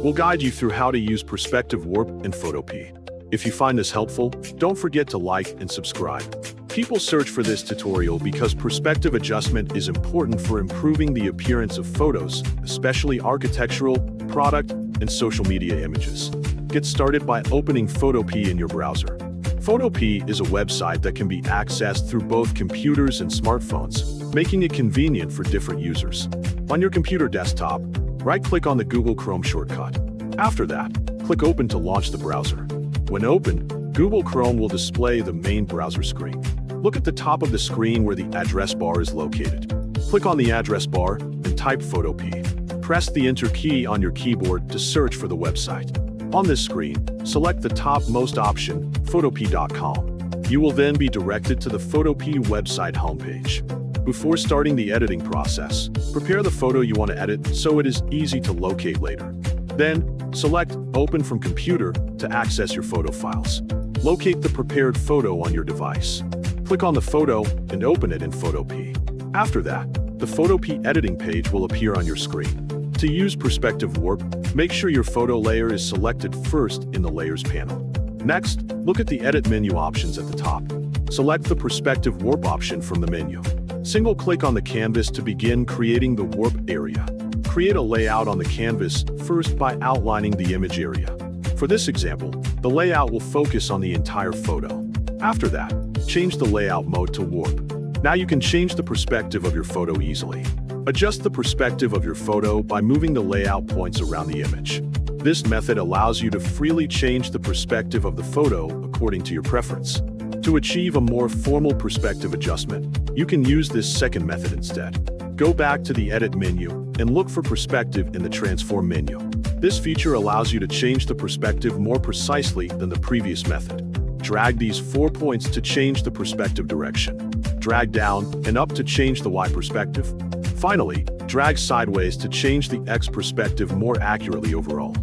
We'll guide you through how to use perspective warp in Photopea. If you find this helpful, don't forget to like and subscribe. People search for this tutorial because perspective adjustment is important for improving the appearance of photos, especially architectural, product, and social media images. Get started by opening Photopea in your browser. Photopea is a website that can be accessed through both computers and smartphones, making it convenient for different users. On your computer desktop, right-click on the Google Chrome shortcut. After that, click Open to launch the browser. When open, Google Chrome will display the main browser screen. Look at the top of the screen where the address bar is located. Click on the address bar and type Photopea. Press the Enter key on your keyboard to search for the website. On this screen, select the topmost option, 𝗡𝗘𝗘𝗗𝗏. You will then be directed to the Photopea website homepage. Before starting the editing process, prepare the photo you want to edit so it is easy to locate later. Then, select Open from Computer to access your photo files. Locate the prepared photo on your device. Click on the photo and open it in Photopea. After that, the Photopea editing page will appear on your screen. To use perspective warp, make sure your photo layer is selected first in the Layers panel. Next, look at the Edit menu options at the top. Select the perspective warp option from the menu. Single-click on the canvas to begin creating the warp area. Create a layout on the canvas first by outlining the image area. For this example, the layout will focus on the entire photo. After that, change the layout mode to warp. Now you can change the perspective of your photo easily. Adjust the perspective of your photo by moving the layout points around the image. This method allows you to freely change the perspective of the photo according to your preference. To achieve a more formal perspective adjustment, you can use this second method instead. Go back to the Edit menu and look for Perspective in the Transform menu. This feature allows you to change the perspective more precisely than the previous method. Drag these 4 points to change the perspective direction. Drag down and up to change the Y perspective. Finally, drag sideways to change the X perspective more accurately overall.